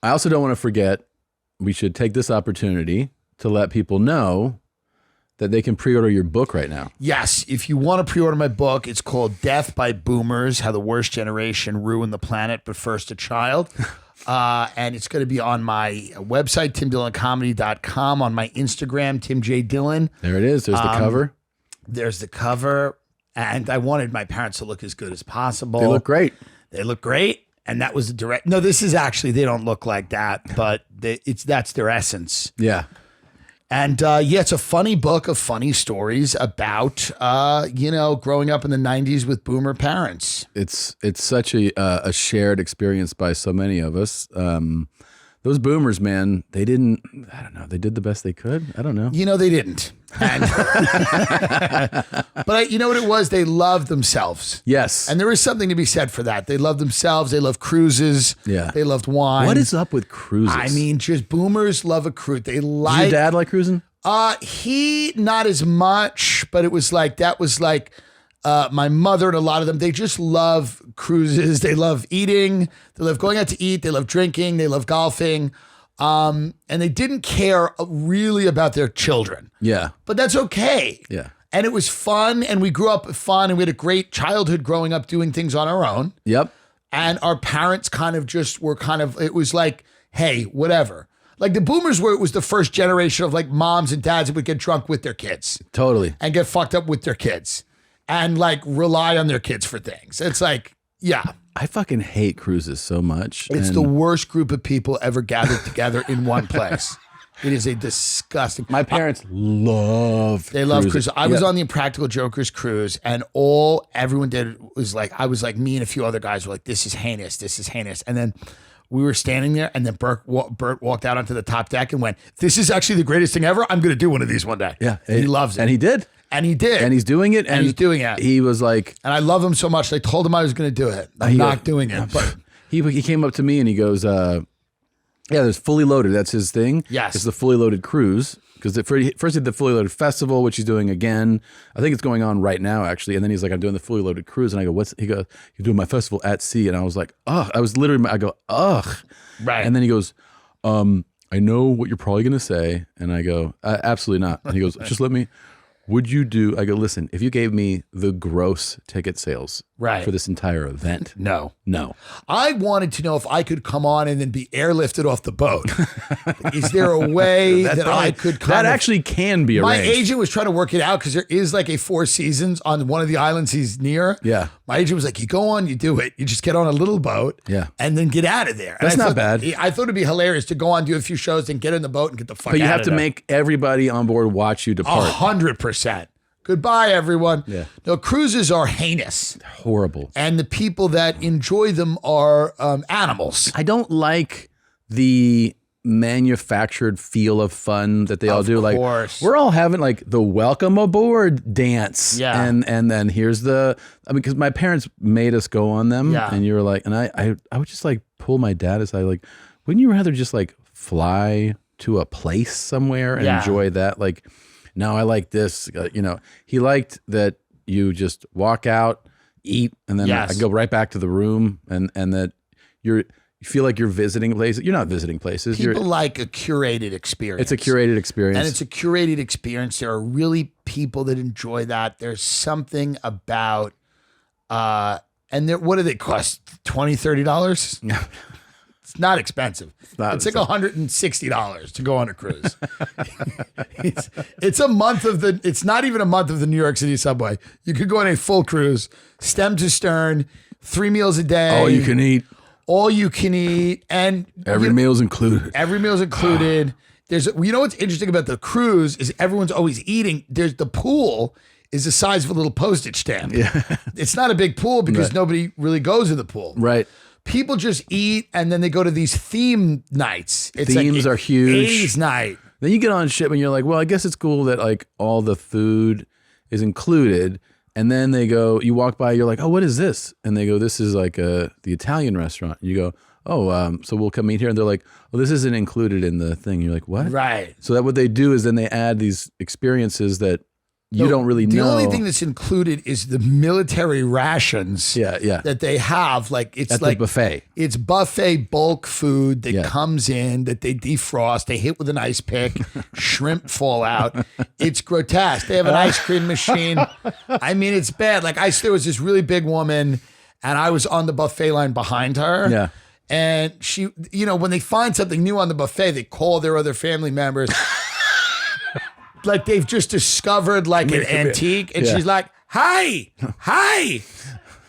I also don't want to forget, we should take this opportunity to let people know that they can pre-order your book right now. Yes, if you want to pre-order my book, it's called Death by Boomers, How the Worst Generation Ruined the Planet But First a Child. And it's going to be on my website, timdilloncomedy.com, on my Instagram, Tim J. Dillon. There it is. There's the cover. There's the cover. And I wanted my parents to look as good as possible. They look great. They look great. And that was the direct. No, this is actually, they don't look like that, but that's their essence. Yeah. And it's a funny book of funny stories about, growing up in the 90s with boomer parents. It's such a shared experience by so many of us. Those boomers, man, they did the best they could. I don't know. They didn't. And but you know what it was? They loved themselves. Yes. And there is something to be said for that. They loved themselves. They love cruises. Yeah. They loved wine. What is up with cruises? I mean, just boomers love a cruise. They like. Does your dad like cruising? He not as much, but it was like my mother and a lot of them, they just love cruises. They love eating. They love going out to eat. They love drinking. They love golfing. And they didn't care really about their children. Yeah. But that's okay. Yeah. And it was fun. And we grew up fun. And we had a great childhood growing up doing things on our own. Yep. And our parents it was like, hey, whatever. Like the boomers it was the first generation of like moms and dads that would get drunk with their kids. Totally. And get fucked up with their kids. And like rely on their kids for things. It's like, yeah. I fucking hate cruises so much. It's the worst group of people ever gathered together in one place. It is a disgusting. My parents love cruises. I was on the Impractical Jokers cruise, and everyone did was like, I was like, me and a few other guys were like, this is heinous. This is heinous. And then we were standing there, and then Bert walked out onto the top deck and went, this is actually the greatest thing ever. I'm going to do one of these one day. Yeah. And he loves it. And he did. And he did. And he's doing it. And he's doing it. He was like... And I love him so much. I told him I was going to do it. I'm not doing it. But he came up to me and he goes, there's Fully Loaded. That's his thing. Yes. It's the Fully Loaded cruise. Because first he did the Fully Loaded Festival, which he's doing again. I think it's going on right now, actually. And then he's like, I'm doing the Fully Loaded Cruise. And I go, he goes, you're doing my festival at sea. And I was like, ugh. I go, ugh. Right. And then he goes, I know what you're probably going to say. And I go, absolutely not. And he goes, just let me... Would you do, I go, listen, if you gave me the gross ticket sales for this entire event. No. I wanted to know if I could come on and then be airlifted off the boat. Is there a way that I could That actually can be arranged. My agent was trying to work it out because there is like a Four Seasons on one of the islands he's near. Yeah. My agent was like, you go on, you do it. You just get on a little boat and then get out of there. That's not bad. I thought it'd be hilarious to go on, do a few shows and get in the boat and get the fuck out of there. But you have to make everybody on board watch you depart. 100%. Goodbye, everyone. Yeah. No, cruises are heinous. Horrible. And the people that enjoy them are animals. I don't like the manufactured feel of fun that they all do. Of course. Like we're all having like the welcome aboard dance. Yeah. And then here's because my parents made us go on them. Yeah. And you were like, and I would just like pull my dad aside, like, wouldn't you rather just like fly to a place somewhere and enjoy that? Like, no, I like this. He liked that you just walk out, eat, and then I go right back to the room, and that you feel like you're visiting places. You're not visiting places. People like a curated experience. It's a curated experience. And it's a curated experience. There are really people that enjoy that. There's something about, what do they cost? $20, $30? It's not expensive. It's like $160 to go on a cruise. It's a month of it's not even a month of the New York City subway. You could go on a full cruise, stem to stern, 3 meals a day. All you can eat. All you can eat. And every meal's included. Every meal's included. What's interesting about the cruise is everyone's always eating. There's the pool is the size of a little postage stamp. Yeah. It's not a big pool because nobody really goes in the pool. Right. People just eat and then they go to these theme nights. Themes are huge. 80s night. Then you get on ship and you're like, well, I guess it's cool that like all the food is included. And then you walk by, you're like, oh, what is this? And they go, this is like the Italian restaurant. And you go, oh, so we'll come eat here. And they're like, well, this isn't included in the thing. And you're like, what? Right. So that what they do is then they add these experiences that you don't really know. The only thing that's included is the military rations. Yeah. That they have. Like it's at like the buffet. It's buffet bulk food that comes in that they defrost. They hit with an ice pick. Shrimp fall out. It's grotesque. They have an ice cream machine. I mean, it's bad. Like there was this really big woman, and I was on the buffet line behind her. Yeah. And she, when they find something new on the buffet, they call their other family members. Like they've just discovered like an antique. And she's like, hi,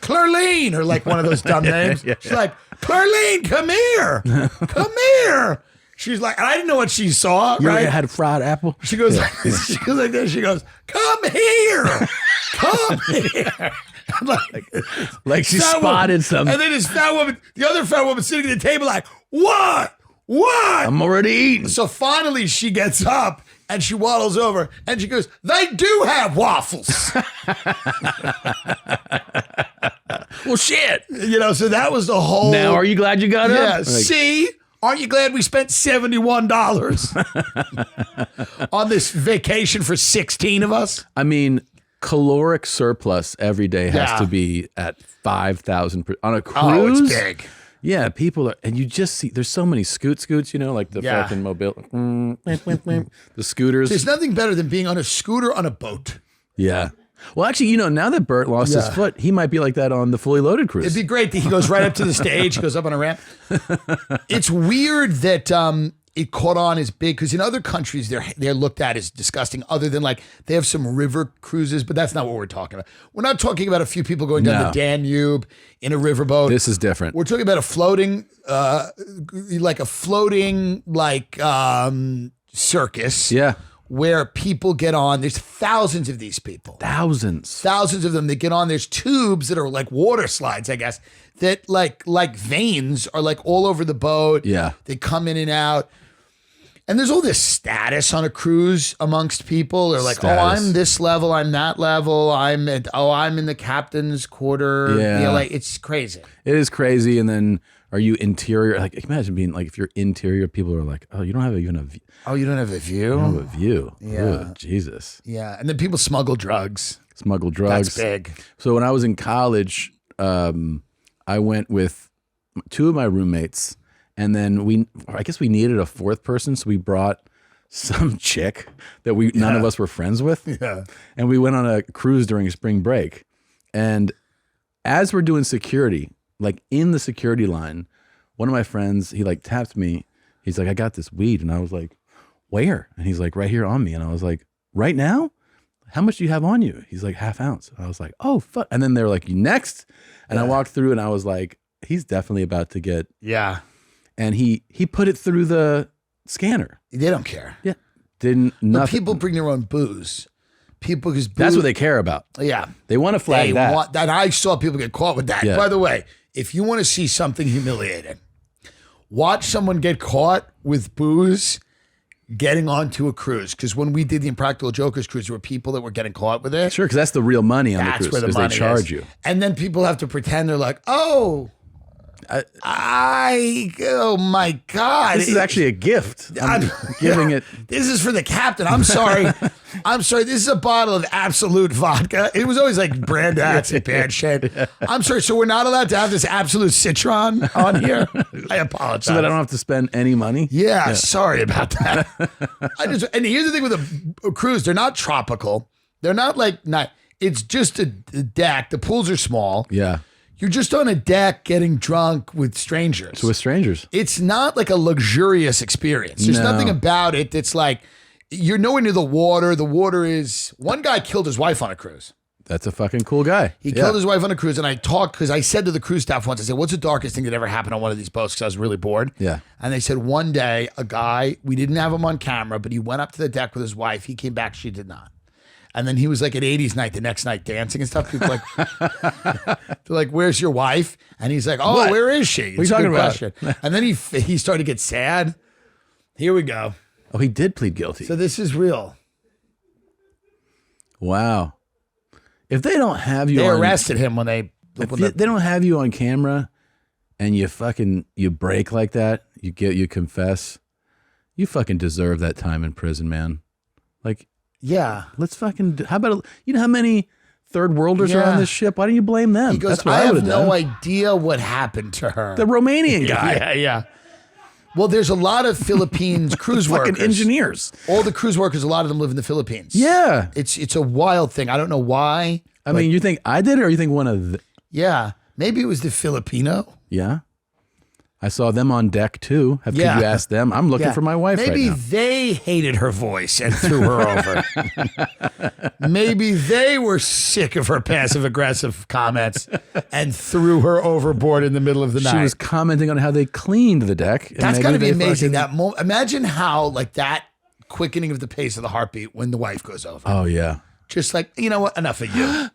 Clarlene, or like one of those dumb names. She's like, Clarlene, come here. She's like, and I didn't know what she saw. You right? had a fried apple? She goes, she goes like this. She goes, come here. Like she spotted something. And then this fat woman, the other fat woman sitting at the table like, what? I'm already eating. So finally she gets up and she waddles over and she goes, they do have waffles. Well, shit. So that was the whole. Now, are you glad you got up? Yeah. See? Aren't you glad we spent $71 on this vacation for 16 of us? I mean, caloric surplus every day has to be at 5,000 on a cruise. Oh, it's big. Yeah, people are, and you just see, there's so many scoots, like the fucking mobile, the scooters. There's nothing better than being on a scooter on a boat. Yeah. Well, actually, now that Bert lost his foot, he might be like that on the fully loaded cruise. It'd be great that he goes right up to the stage, goes up on a ramp. It's weird that it caught on as big because in other countries they're looked at as disgusting. Other than like they have some river cruises, but that's not what we're talking about. We're not talking about a few people going down the Danube in a riverboat. This is different. We're talking about a floating, circus. Yeah. Where people get on. There's thousands of these people. Thousands of them that get on. There's tubes that are like water slides, I guess, that like veins are like all over the boat. Yeah. They come in and out. And there's all this status on a cruise amongst people. They're like, oh, I'm this level, I'm that level, I'm in the captain's quarter. Yeah. Like it's crazy. It is crazy. And then are you interior? Like imagine being like, if you're interior, people are like, oh, you don't have even a view. Oh, you don't have a view? You don't have a view. Yeah. Ugh, Jesus. Yeah. And then people smuggle drugs. That's big. So when I was in college, I went with two of my roommates, and then I guess we needed a fourth person, so we brought some chick that none of us were friends with. Yeah. And we went on a cruise during spring break. And as we're doing security, like in the security line, one of my friends, he like tapped me. He's like, I got this weed. And I was like, where? And he's like, right here on me. And I was like, right now? How much do you have on you? He's like, half ounce. I was like, oh, fuck. And then they were like, you next? And I walked through and I was like, he's definitely about to get. Yeah. And he put it through the scanner. They don't care. Yeah. Nothing. But people bring their own booze. Because that's what they care about. Yeah. They want to flag that. And I saw people get caught with that. Yeah. By the way, if you want to see something humiliating, watch someone get caught with booze getting onto a cruise. Because when we did the Impractical Jokers cruise, there were people that were getting caught with it. Sure, because that's the real money on the cruise. That's where the money they charge is. you. And then people have to pretend they're like, oh, oh my God. This is actually a gift. I'm giving it. This is for the captain. I'm sorry. This is a bottle of Absolute vodka. It was always like brand X and bad shit. I'm sorry. So we're not allowed to have this Absolute Citron on here? I apologize. So that I don't have to spend any money? Yeah. Sorry about that. And here's the thing with a cruise. They're not tropical. They're not it's just a deck. The pools are small. Yeah. You're just on a deck getting drunk with strangers. So with strangers. It's not like a luxurious experience. There's nothing about it that's like, you're nowhere near the water. The water is, one guy killed his wife on a cruise. That's a fucking cool guy. He killed his wife on a cruise, and I talked, because I said to the cruise staff once, I said, what's the darkest thing that ever happened on one of these boats? Because I was really bored. Yeah. And they said one day, a guy, we didn't have him on camera, but he went up to the deck with his wife. He came back, she did not. And then he was like at 80s night, the next night dancing and stuff. People like, they're like, where's your wife? And he's like, oh, where is she? What are you talking about? Question. And then he started to get sad. Here we go. Oh, he did plead guilty. So this is real. Wow. If they don't have you they arrested him when they don't have you on camera and you break like that, you confess, you fucking deserve that time in prison, man. Like, Yeah. Let's fucking. How about you know how many third worlders are on this ship? Why don't you blame them? He goes, That's what I have would've no done. idea what happened to her. The Romanian guy. Yeah. Well, there's a lot of Philippines cruise workers. Fucking engineers. All the cruise workers, a lot of them live in the Philippines. Yeah. It's a wild thing. I don't know why. I mean, you think I did it or you think one of the. Yeah. Maybe it was the Filipino. Yeah. I saw them on deck too. Could you ask them? I'm looking for my wife Maybe right now. they hated her voice and threw her over. Maybe they were sick of her passive aggressive comments and threw her overboard in the middle of the night. She was commenting on how they cleaned the deck. That's got to be amazing. That moment. Imagine how like that quickening of the pace of the heartbeat when the wife goes over. Oh yeah. Just like, you know what? Enough of you.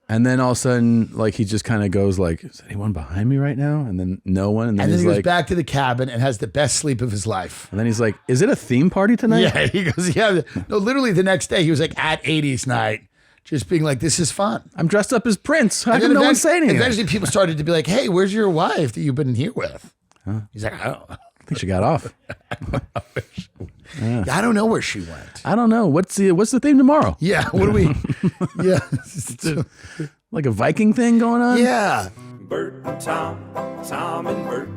And then all of a sudden, like he just kind of goes like, "Is anyone behind me right now?" And then no one. And then he goes like, back to the cabin and has the best sleep of his life. And then he's like, "Is it a theme party tonight?" Yeah, he goes, yeah. No, literally the next day he was like at 80s night, just being like, "This is fun." I'm dressed up as Prince. How And can then no one say anything? Eventually people started to be like, "Hey, where's your wife that you've been here with?" He's like, "I I think she got off. I don't know where she went." I don't know. What's the theme tomorrow? Yeah, what do we? Yeah, Like a Viking thing going on? yeah. Bert and Tom, Tom and Bert.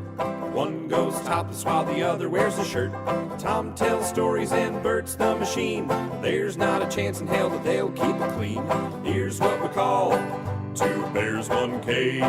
One goes topless while the other wears a shirt. Tom tells stories and Bert's the machine. There's not a chance in hell that they'll keep it clean. Here's what we call two bears, one cave.